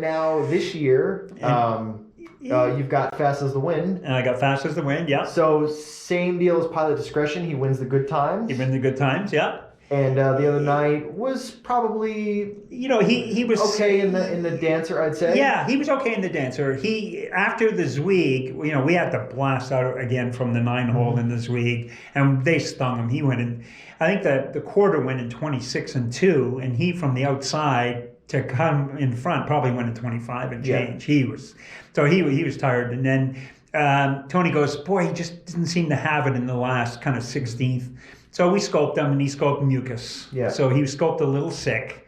Now this year, you've got Fast as the Wind. And I got Fast as the Wind, yeah. So same deal as Pilot Discretion. He wins the Good Times. He wins the Good Times, yeah. And the other night was probably, he was okay in the Dancer, I'd say. Yeah, he was okay in the Dancer. After the Zweig, we had to blast out again from the 9-hole in the Zweig, and they stung him. He went in, I think the quarter went in 26-2, and he from the outside to come in front probably went in 25 and change. Yeah. He was tired, and then Tony goes, boy, he just didn't seem to have it in the last kind of 16th. So we scoped him, and he scoped mucus. Yeah. So he was scoped a little sick.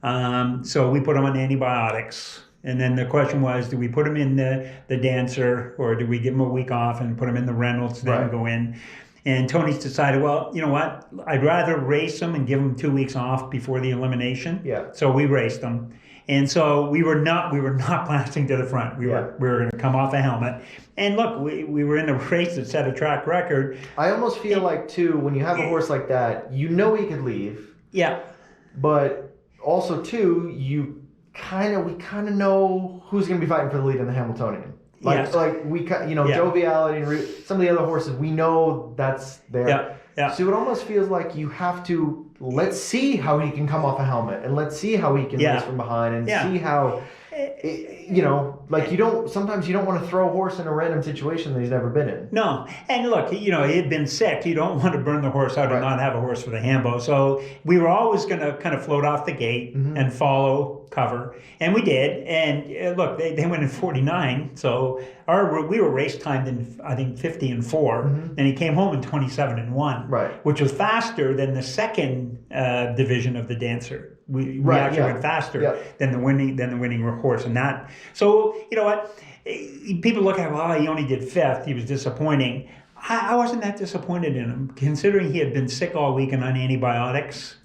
So we put him on antibiotics. And then the question was, do we put him in the Dancer, or do we give him a week off and put him in the Reynolds, then go in? And Tony's decided, well, you know what? I'd rather race him and give him 2 weeks off before the elimination. Yeah. So we raced him. And so we were not blasting to the front. We were going to come off a helmet. And look, we were in a race that set a track record. I almost feel like too, when you have a horse like that, he could leave. Yeah. But also too, we kind of know who's going to be fighting for the lead in the Hambletonian. Joviality and some of the other horses, we know that's there. Yeah. Yeah. So it almost feels like you have to, let's see how he can come off a helmet, and let's see how he can race from behind, and see how, sometimes you don't want to throw a horse in a random situation that he's never been in. No. And look, he had been sick. You don't want to burn the horse out and not have a horse for the Hambo. So we were always going to kind of float off the gate and follow cover. And we did. And look, they went in 49. So we were race timed in, I think, 50-4. And he came home in 27-1. Right. Which was faster than the second division of the Dancer. We actually went faster than the winning horse, and that. So you know what? People look at, well, he only did 5th. He was disappointing. I wasn't that disappointed in him, considering he had been sick all week and on antibiotics.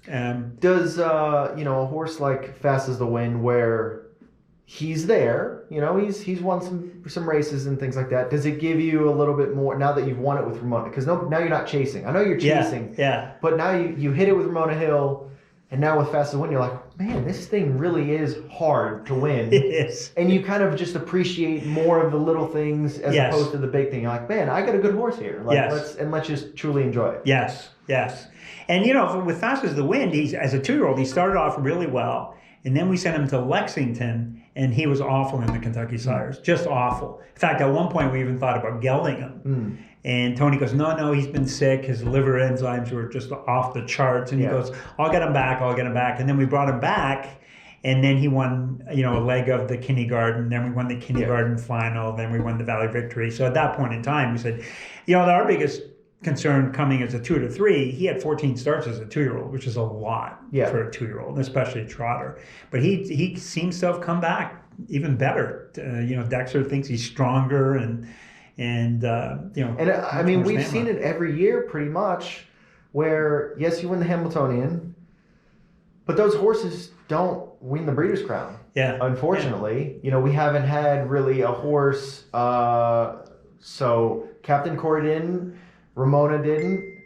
Does a horse like Fast as the Wind, where he's there, he's won some races and things like that. Does it give you a little bit more now that you've won it with Ramona? Because now you're not chasing. I know you're chasing. Yeah. But now you hit it with Ramona Hill. And now with Fast as the Wind, you're like, man, this thing really is hard to win. It is. And you kind of just appreciate more of the little things as opposed to the big thing. You're like, man, I got a good horse here. Let's just truly enjoy it. Yes. And with Fast as the Wind, as a 2-year-old, he started off really well. And then we sent him to Lexington, and he was awful in the Kentucky Sires. Just awful. In fact, at one point, we even thought about gelding him. And Tony goes, no, he's been sick. His liver enzymes were just off the charts. And he goes, I'll get him back. And then we brought him back. And then he won, a leg of the kindergarten. Then we won the kindergarten final. Then we won the Valley Victory. So at that point in time, we said, our biggest concern coming as a 2 to 3, he had 14 starts as a 2-year-old, which is a lot for a 2-year-old, especially a trotter. But he seems to have come back even better. Dexter thinks he's stronger and I mean, we've seen it every year pretty much, where yes, you win the Hambletonian, but those horses don't win the Breeders' Crown. Yeah, unfortunately, we haven't had really a horse. So Captain Corey didn't, Ramona didn't.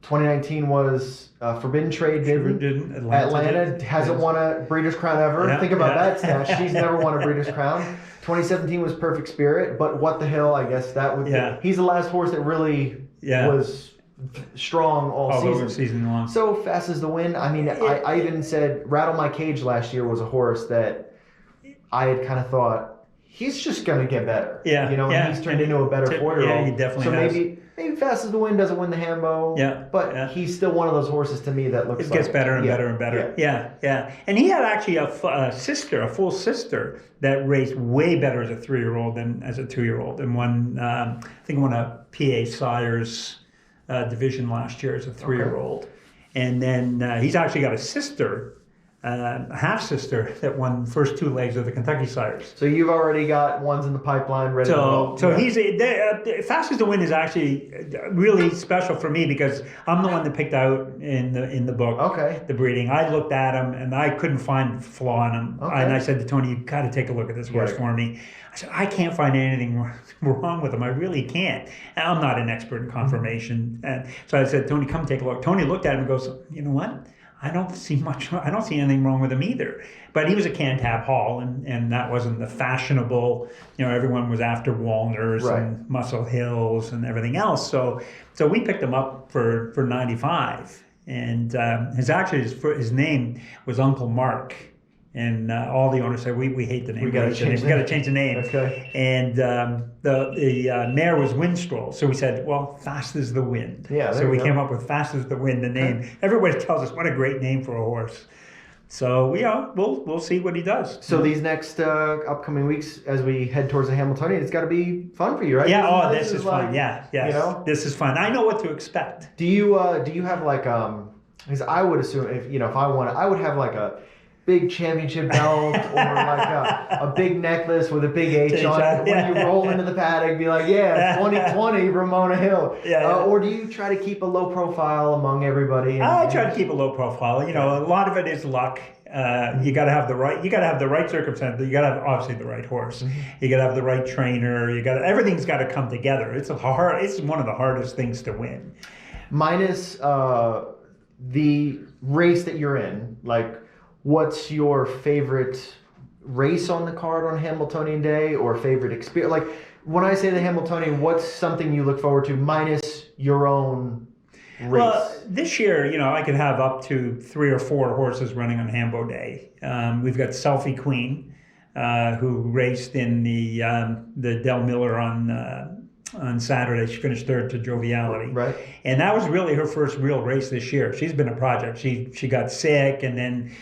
2019 was Forbidden Trade didn't. Atlanta hasn't won a Breeders' Crown ever. Yeah, think about that stat. She's never won a Breeders' Crown. 2017 was Perfect Spirit, but What the Hell, I guess that would he's the last horse that really was strong all season long. So Fast as the Wind, I mean, I even said Rattle My Cage last year was a horse that I had kind of thought, he's just going to get better. He's turned into a better 4-year-old. Yeah, he definitely has. Maybe Fast as the Wind doesn't win the Hambo. But he's still one of those horses to me that looks like... It gets better and better and better. Yeah. And he had actually a full sister, that raced way better as a 3-year-old than as a 2-year-old, and won a PA Sires division last year as a 3-year-old. And then he's actually got a sister, a half-sister, that won the first 2 legs of the Kentucky Sires. So you've already got ones in the pipeline ready to go. So he's Fast as the Wind is actually really special for me, because I'm the one that picked out in the book the breeding. I looked at him and I couldn't find a flaw in him. And I said to Tony, you've got to take a look at this horse for me. I said, I can't find anything wrong with him. I really can't. And I'm not an expert in conformation. And so I said, Tony, come take a look. Tony looked at him and goes, you know what? I don't see anything wrong with him either. But he was a Cantab Hall, and that wasn't the fashionable, everyone was after Walners and Muscle Hills and everything else. So we picked him up for 95. And his name was Uncle Mark. And all the owners said, we hate the name. We got to change the name. Okay. And the mare was Windstroll. So we said, well, fast as the wind. Yeah. So we came up with fast as the wind, the name. Everybody tells us what a great name for a horse. So we'll see what he does. So these next upcoming weeks, as we head towards the Hambletonian, it's got to be fun for you, right? Yeah. This is fun. Yeah. Yes. This is fun. I know what to expect. Do you have like because I would assume if I wanted, I would have like a big championship belt or like a big necklace with a big H on it. When you roll into the paddock, be like, 2020 Ramona Hill. Or do you try to keep a low profile among everybody? I try to keep a low profile. A lot of it is luck. You got to have the right circumstance. You got to have obviously the right horse. Mm-hmm. You got to have the right trainer. Everything's got to come together. It's one of the hardest things to win. Minus the race that you're in, like. What's your favorite race on the card on Hambletonian Day or favorite experience? Like when I say the Hambletonian, what's something you look forward to minus your own race? Well, this year, I could have up to 3 or 4 horses running on Hambo Day. We've got Selfie Queen, who raced in the Del Miller on Saturday. She finished 3rd to Joviality. Right. And that was really her first real race this year. She's been a project. She got sick and then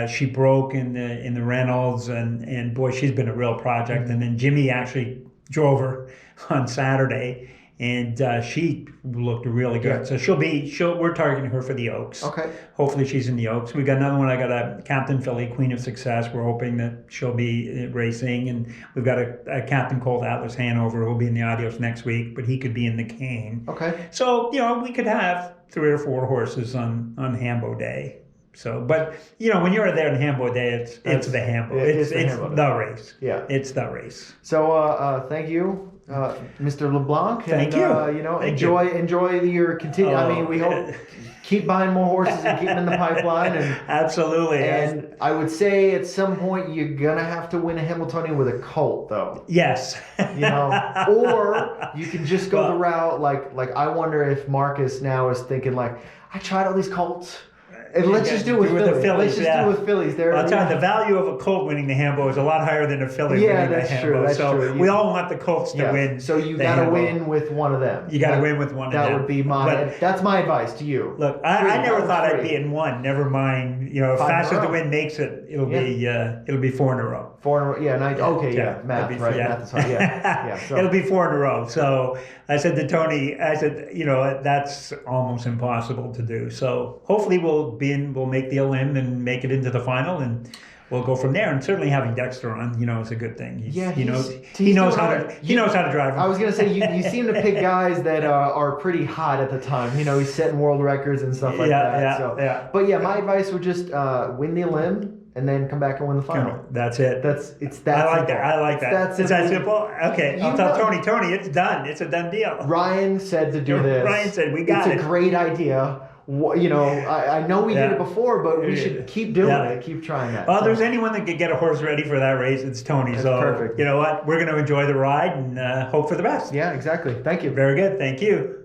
she broke in the Reynolds and boy, she's been a real project. And then Jimmy actually drove her on Saturday and she looked really good. Yeah. So we're targeting her for the Oaks. Okay. Hopefully she's in the Oaks. We got another one. I got a Captain Filly, Queen of Success. We're hoping that she'll be racing, and we've got a Captain Colt Atlas Hanover who'll be in the Adios next week, but he could be in the Cane. Okay. So we could have 3 or 4 horses on Hambo Day. So, but when you're there on Hambo Day, it's the Hambo. It's the race. Yeah. It's the race. So thank you. Mr. LeBlanc, Thank you. Enjoy your continue. I mean, we hope keep buying more horses and keep them in the pipeline. And absolutely. And I would say at some point you're gonna have to win a Hambletonian with a colt, though. Yes. Or you can just go the route like I wonder if Marcus now is thinking like I tried all these colts. And let's just do it with Phillies. Let's just do it with Phillies. I'll tell you, the value of a colt winning the Hambo is a lot higher than a filly winning the Hambo. That's true. We all want the colts to win. So you got to win with one of them. You got to win with one of them. That would be that's my advice to you. Look, I never thought I'd be in one. Never mind. If fast as the wind makes it, it'll be 4 in a row. 4 in a row. Yeah. Math, right? Math is hard. Yeah. So. It'll be 4 in a row. So I said to Tony, that's almost impossible to do. So hopefully we'll make the Elim and make it into the final, and we'll go from there. And certainly having Dexter on, is a good thing. He knows how to drive. I was gonna say you seem to pick guys that are pretty hot at the time. He's setting world records and stuff like that. But my advice would just win the Elim and then come back and win the final. That's it. It's that. I like that. It's that simple. Okay, I'll tell Tony. Tony, it's done. It's a done deal. Ryan said to do this. Ryan said we got it. It's a great idea. I know we did it before, but we should keep doing it. Keep trying that. Well, if there's anyone that could get a horse ready for that race, it's Tony. That's so perfect. You know what? We're going to enjoy the ride and hope for the best. Yeah, exactly. Thank you. Very good. Thank you.